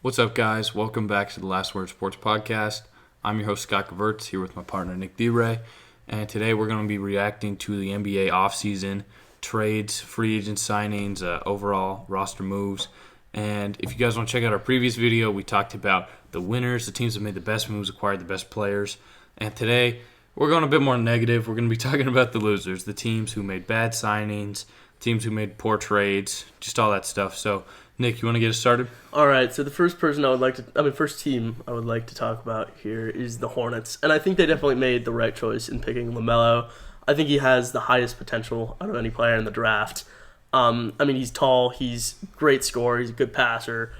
What's up, guys? Welcome back to the Last Word Sports Podcast. I'm your host, Scott Gavertz, here with my partner, Nick D-Ray. And today we're going to be reacting to the NBA offseason, trades, free agent signings, overall roster moves. And if you guys want to check out our previous video, we talked about the winners, the teams that made the best moves, acquired the best players. And today we're going a bit more negative. We're going to be talking about the losers, the teams who made bad signings, teams who made poor trades, just all that stuff. So, Nick, you want to get us started? All right, so the first team I would like to talk about here is the Hornets. And I think they definitely made the right choice in picking LaMelo. I think he has the highest potential out of any player in the draft. He's tall, he's a great scorer, he's a good passer.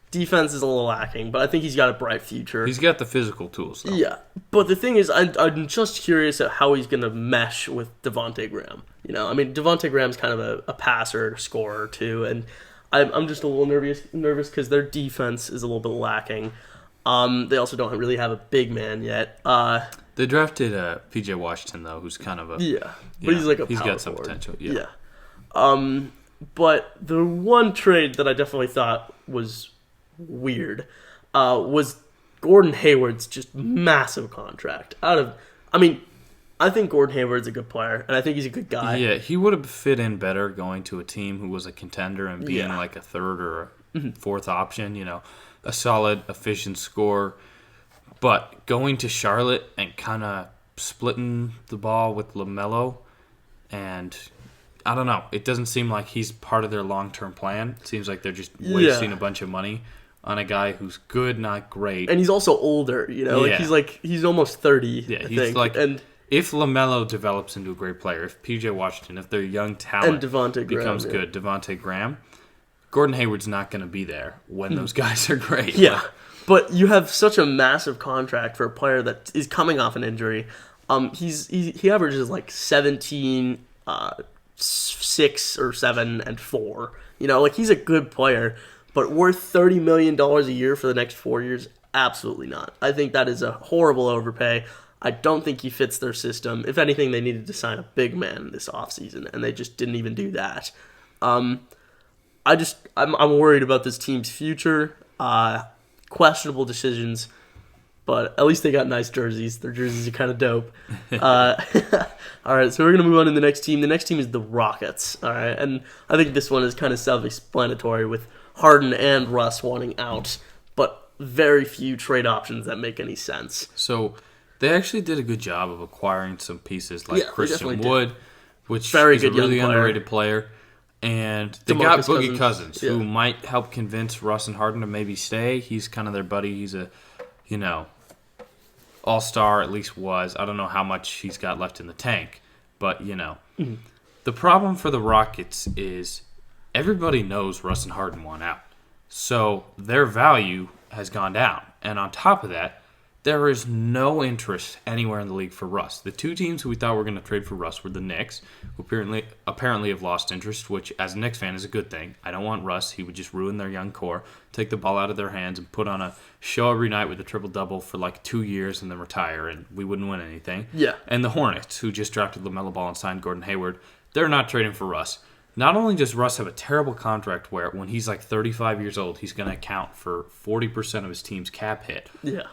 Defense is a little lacking, but I think he's got a bright future. He's got the physical tools, though. Yeah, but the thing is, I'm just curious at how he's going to mesh with Devontae Graham. Devontae Graham's kind of a passer, scorer, too, and I'm just a little nervous because their defense is a little bit lacking. They also don't really have a big man yet. They drafted P.J. Washington, though, who's kind of a... Yeah, but he's like a he's power got some forward. potential, yeah. But the one trade that I definitely thought was weird was Gordon Hayward's just massive contract. I think Gordon Hayward's a good player, and I think he's a good guy. Yeah, he would have fit in better going to a team who was a contender and being like a third or a fourth option, a solid, efficient scorer. But going to Charlotte and kind of splitting the ball with LaMelo, and I don't know, it doesn't seem like he's part of their long-term plan. It seems like they're just wasting a bunch of money on a guy who's good, not great. And he's also older, he's almost 30, yeah, I he's think. And if LaMelo develops into a great player, if P.J. Washington, if their young talent becomes good, Devontae Graham, Gordon Hayward's not going to be there when those guys are great. Yeah, but you have such a massive contract for a player that is coming off an injury. He averages like 17, 6 or 7, and 4. He's a good player, but worth $30 million a year for the next 4 years? Absolutely not. I think that is a horrible overpay. I don't think he fits their system. If anything, they needed to sign a big man this offseason, and they just didn't even do that. I'm worried about this team's future. Questionable decisions, but at least they got nice jerseys. Their jerseys are kind of dope. All right, so we're going to move on to the next team. The next team is the Rockets. All right, and I think this one is kind of self-explanatory with Harden and Russ wanting out, but very few trade options that make any sense. So they actually did a good job of acquiring some pieces like Christian Wood, which very is good a really young player. Underrated player. And they got Boogie Cousins, who might help convince Russ and Harden to maybe stay. He's kind of their buddy. He's a, all-star, at least was. I don't know how much he's got left in the tank. But, The problem for the Rockets is everybody knows Russ and Harden want out. So their value has gone down. And on top of that, there is no interest anywhere in the league for Russ. The two teams who we thought were going to trade for Russ were the Knicks, who apparently have lost interest, which as a Knicks fan is a good thing. I don't want Russ. He would just ruin their young core, take the ball out of their hands, and put on a show every night with a triple-double for like 2 years and then retire, and we wouldn't win anything. Yeah. And the Hornets, who just drafted LaMelo Ball and signed Gordon Hayward, they're not trading for Russ. Not only does Russ have a terrible contract where when he's like 35 years old, he's going to account for 40% of his team's cap hit. Yeah.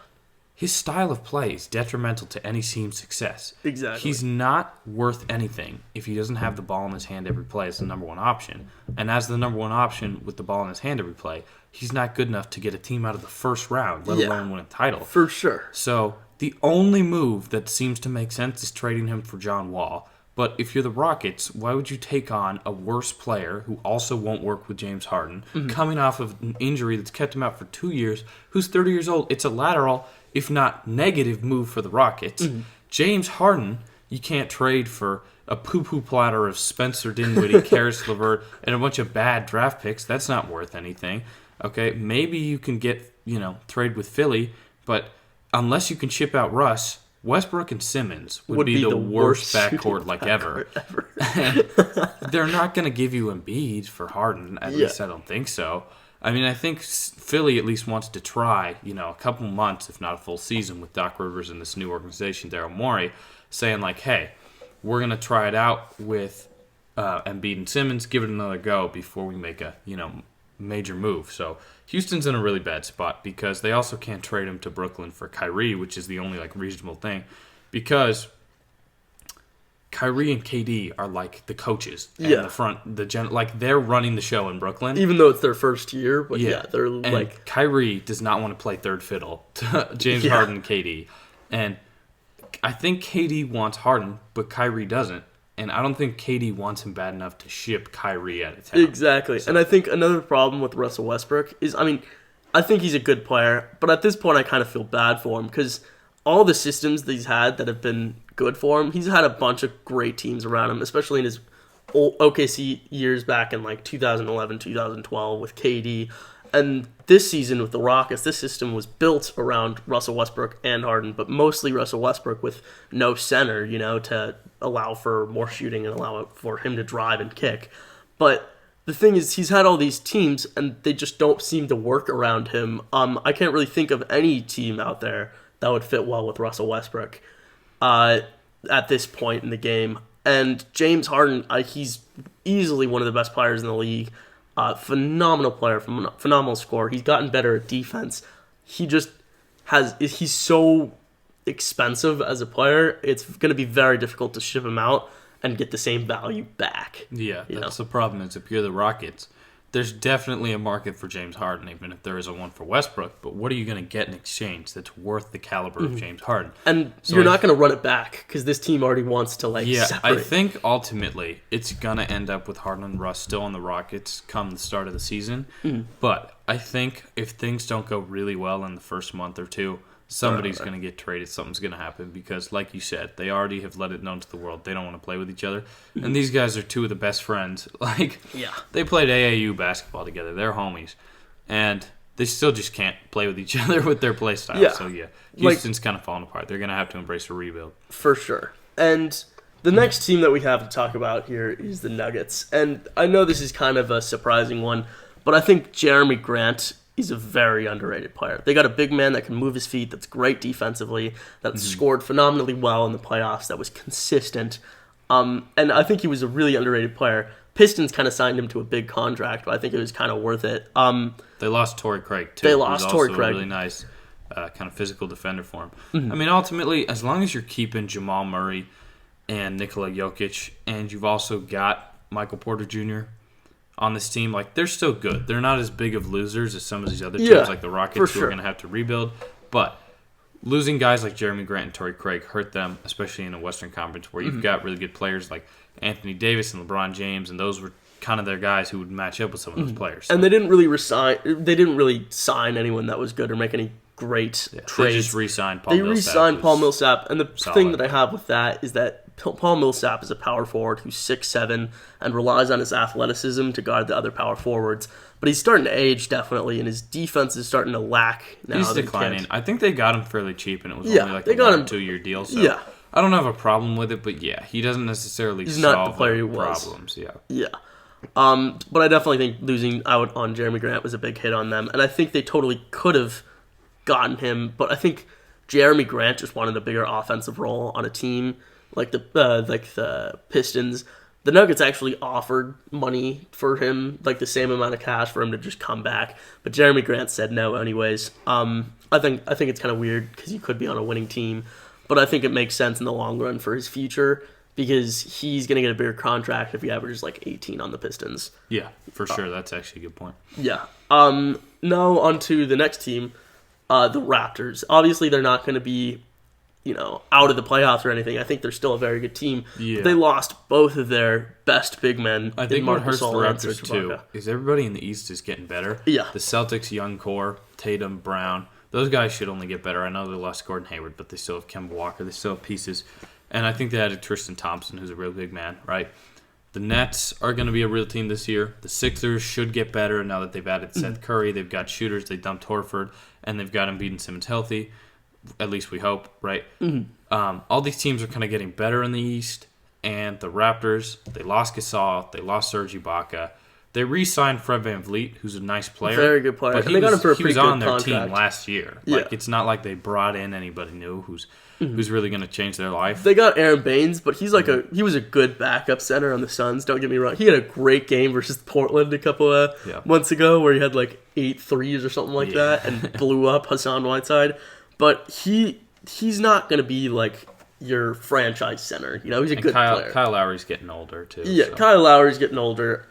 His style of play is detrimental to any team's success. Exactly. He's not worth anything if he doesn't have the ball in his hand every play as the number one option. And as the number one option with the ball in his hand every play, he's not good enough to get a team out of the first round, let alone win a title. For sure. So the only move that seems to make sense is trading him for John Wall. But if you're the Rockets, why would you take on a worse player who also won't work with James Harden, coming off of an injury that's kept him out for 2 years, who's 30 years old? It's a lateral, if not negative, move for the Rockets. James Harden, you can't trade for a poo-poo platter of Spencer Dinwiddie, Karis LeVert, and a bunch of bad draft picks. That's not worth anything. Okay, maybe you can get, trade with Philly, but unless you can ship out Russ, Westbrook and Simmons would be the worst backcourt ever. They're not going to give you Embiid for Harden. At least I don't think so. I think Philly at least wants to try, a couple months, if not a full season, with Doc Rivers and this new organization, Daryl Morey, saying like, hey, we're going to try it out with Embiid and Simmons, give it another go before we make a, major move. So Houston's in a really bad spot because they also can't trade him to Brooklyn for Kyrie, which is the only reasonable thing, because Kyrie and KD are the coaches and they're running the show in Brooklyn. Even though it's their first year, but they're and Kyrie does not want to play third fiddle to James Harden and KD. And I think KD wants Harden, but Kyrie doesn't. And I don't think KD wants him bad enough to ship Kyrie out of town. Exactly. So. And I think another problem with Russell Westbrook is, I think he's a good player, but at this point I kind of feel bad for him because all the systems that he's had that have been good for him, he's had a bunch of great teams around him, especially in his OKC years back in 2011, 2012 with KD. And this season with the Rockets, this system was built around Russell Westbrook and Harden, but mostly Russell Westbrook with no center, to allow for more shooting and allow for him to drive and kick. But the thing is, he's had all these teams, and they just don't seem to work around him. I can't really think of any team out there that would fit well with Russell Westbrook at this point in the game. And James Harden, he's easily one of the best players in the league. Phenomenal player, phenomenal scorer. He's gotten better at defense. He's so expensive as a player. It's going to be very difficult to ship him out and get the same value back. Yeah, that's the problem. Is if you're the Rockets, there's definitely a market for James Harden, even if there is a one for Westbrook. But what are you going to get in exchange that's worth the caliber of James Harden? And you're not going to run it back because this team already wants to separate. I think ultimately it's going to end up with Harden and Russ still on the Rockets come the start of the season. But I think if things don't go really well in the first month or two, somebody's going to get traded. Something's going to happen because, like you said, they already have let it known to the world they don't want to play with each other. And these guys are two of the best friends. They played AAU basketball together. They're homies. And they still just can't play with each other with their play style. Yeah. So, Houston's kind of falling apart. They're going to have to embrace a rebuild. For sure. And the next team that we have to talk about here is the Nuggets. And I know this is kind of a surprising one, but I think Jeremy Grant is a very underrated player. They got a big man that can move his feet, that's great defensively, that scored phenomenally well in the playoffs, that was consistent. And I think he was a really underrated player. Pistons kind of signed him to a big contract, but I think it was kind of worth it. They lost Torrey Craig, too. They lost Torrey Craig. A really nice kind of physical defender for him. Ultimately, as long as you're keeping Jamal Murray and Nikola Jokic, and you've also got Michael Porter Jr., on this team, they're still good. They're not as big of losers as some of these other teams, like the Rockets, who are going to have to rebuild. But losing guys like Jeremy Grant and Torrey Craig hurt them, especially in the Western Conference, where you've got really good players like Anthony Davis and LeBron James, and those were kind of their guys who would match up with some of those players. So. And they didn't really sign anyone that was good or make any great trades. They just re-signed Paul Millsap. They re-signed Paul Millsap, and the thing that I have with that is that Paul Millsap is a power forward who's 6'7" and relies on his athleticism to guard the other power forwards. But he's starting to age, definitely, and his defense is starting to lack now. He's declining. I think they got him fairly cheap, and it was only a 1 or 2 year deal. So I don't have a problem with it, but he doesn't necessarily solve the player he problems. Yeah. But I definitely think losing out on Jeremy Grant was a big hit on them, and I think they totally could have gotten him, but I think Jeremy Grant just wanted a bigger offensive role on a team like the Pistons. The Nuggets actually offered money for him, the same amount of cash for him to just come back, but Jeremy Grant said no anyways. I think it's kind of weird because he could be on a winning team, but I think it makes sense in the long run for his future because he's going to get a bigger contract if he averages 18 on the Pistons. Yeah, for sure. That's actually a good point. Yeah. Now on to the next team, the Raptors. Obviously, they're not going to be out of the playoffs or anything. I think they're still a very good team. Yeah. But they lost both of their best big men. I think what hurts the Raptors, too, is everybody in the East is getting better. Yeah. The Celtics' young core, Tatum, Brown, those guys should only get better. I know they lost Gordon Hayward, but they still have Kemba Walker. They still have pieces. And I think they added Tristan Thompson, who's a real big man, right? The Nets are going to be a real team this year. The Sixers should get better now that they've added Seth Curry. They've got shooters. They dumped Horford, and they've got Embiid and Simmons healthy. At least we hope, right? All these teams are kind of getting better in the East, and the Raptors, they lost Gasol, they lost Serge Ibaka. They re-signed Fred VanVleet, who's a nice player. Very good player. But And they got him for a pretty good on their contract. team last year. Yeah. Like, it's not like they brought in anybody new who's really going to change their life. They got Aaron Baines, but he was a good backup center on the Suns. Don't get me wrong. He had a great game versus Portland a couple of months ago where he had like 8 threes or something like that and blew up Hassan Whiteside. But he's not going to be like your franchise center. You know, he's a good player. Kyle Lowry's getting older too. Yeah, so. Kyle Lowry's getting older.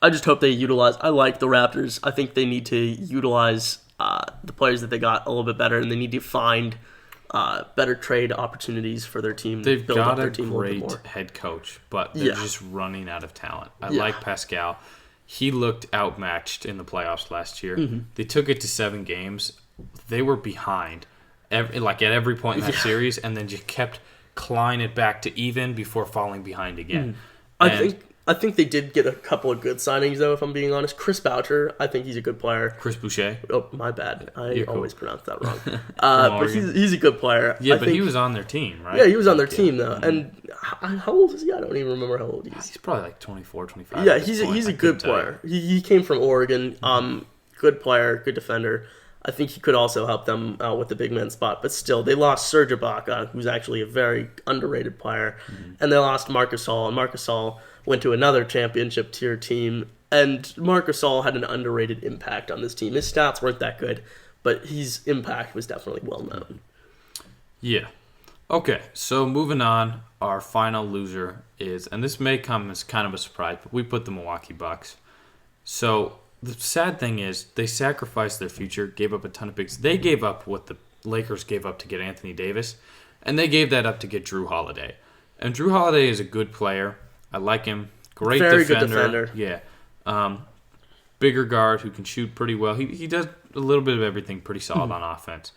I just hope they utilize. I like the Raptors. I think they need to utilize the players that they got a little bit better, and they need to find better trade opportunities for their team. They've build got up their a team a little bit great more. head coach, but they're just running out of talent. I Yeah. like Pascal. He looked outmatched in the playoffs last year. Mm-hmm. They took it to 7 games. They were behind, at every point in that series, and then just kept clawing it back to even before falling behind again. I think they did get a couple of good signings, though, if I'm being honest. Chris Boucher, I think he's a good player. Chris Boucher. Oh, my bad. I You're cool. always pronounce that wrong. But he's a good player. Yeah, I but think, he was on their team, right? Yeah, he was on their team, though. And how old is he? I don't even remember how old he is. He's probably like 24, 25. Yeah, at this point. he's I a good couldn't tell you. player. He came from Oregon. Good player, good defender. I think he could also help them out with the big man spot. But still, they lost Serge Ibaka, who's actually a very underrated player. And they lost Marcus Gasol. And Marcus Gasol went to another championship tier team. And Marcus Gasol had an underrated impact on this team. His stats weren't that good, but his impact was definitely well known. Yeah. Okay, so moving on, our final loser is, and this may come as kind of a surprise, but we put the Milwaukee Bucks. So the sad thing is they sacrificed their future, gave up a ton of picks. They gave up what the Lakers gave up to get Anthony Davis, and they gave that up to get Drew Holiday. And Drew Holiday is a good player. I like him. Great Very defender. good defender. Yeah. Bigger guard who can shoot pretty well. He does a little bit of everything pretty solid on offense.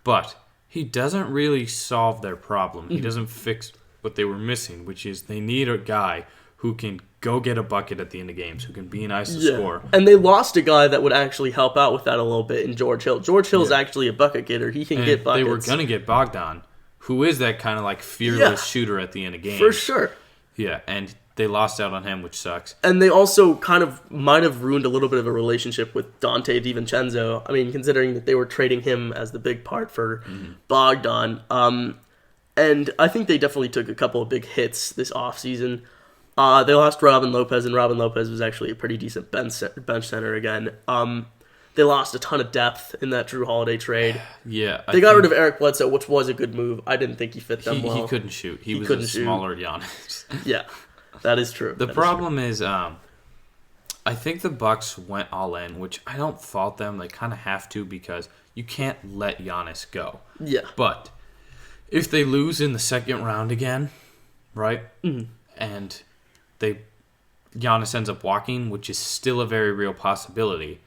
But he doesn't really solve their problem. He doesn't fix what they were missing, which is they need a guy who can go get a bucket at the end of games, who can be nice to score. And they lost a guy that would actually help out with that a little bit in George Hill. George Hill's actually a bucket getter. He can get buckets. They were going to get Bogdan, who is that kind of like fearless shooter at the end of games. For sure. Yeah, and they lost out on him, which sucks. And they also kind of might have ruined a little bit of a relationship with Dante DiVincenzo. I mean, considering that they were trading him as the big part for Bogdan. And I think they definitely took a couple of big hits this offseason. They lost Robin Lopez, and Robin Lopez was actually a pretty decent bench center again. They lost a ton of depth in that Drew Holiday trade. Yeah. They got rid of Eric Bledsoe, which was a good move. I didn't think he fit them well. He couldn't shoot. He was a smaller Giannis. Yeah, that is true. The problem is, I think the Bucks went all in, which I don't fault them. They kind of have to because you can't let Giannis go. Yeah. But if they lose in the second round again, right, and Giannis ends up walking, which is still a very real possibility,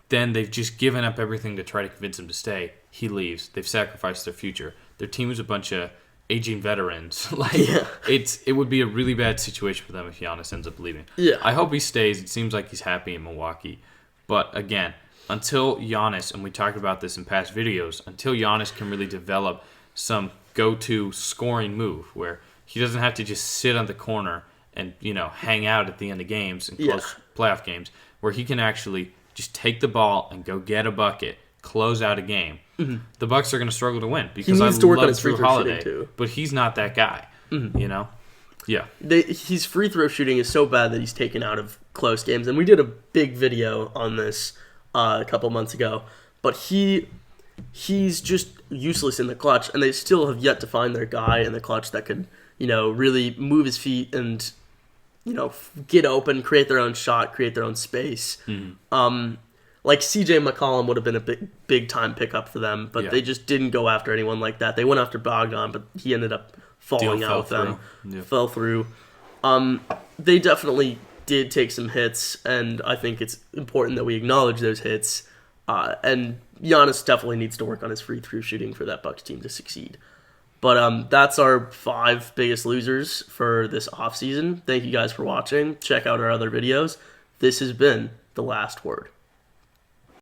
then they've just given up everything to try to convince him to stay. He leaves. They've sacrificed their future. Their team is a bunch of aging veterans. It would be a really bad situation for them if Giannis ends up leaving. Yeah. I hope he stays. It seems like he's happy in Milwaukee. But again, until Giannis, and we talked about this in past videos, until Giannis can really develop some go-to scoring move where he doesn't have to just sit on the corner and, hang out at the end of games and close playoff games, where he can actually just take the ball and go get a bucket, close out a game. The Bucks are going to struggle to win because He needs I to work on love his free Drew throw Holiday, shooting, too. but he's not that guy. Yeah. His free throw shooting is so bad that he's taken out of close games. And we did a big video on this a couple months ago. But he's just useless in the clutch, and they still have yet to find their guy in the clutch that could, really move his feet and, get open, create their own shot, create their own space. Like CJ McCollum would have been a big time pickup for them, but they just didn't go after anyone like that. They went after Bogdan, but he ended up falling out with them. Fell through. They definitely did take some hits, and I think it's important that we acknowledge those hits. And Giannis definitely needs to work on his free throw shooting for that Bucks team to succeed. But that's our 5 biggest losers for this offseason. Thank you guys for watching. Check out our other videos. This has been The Last Word.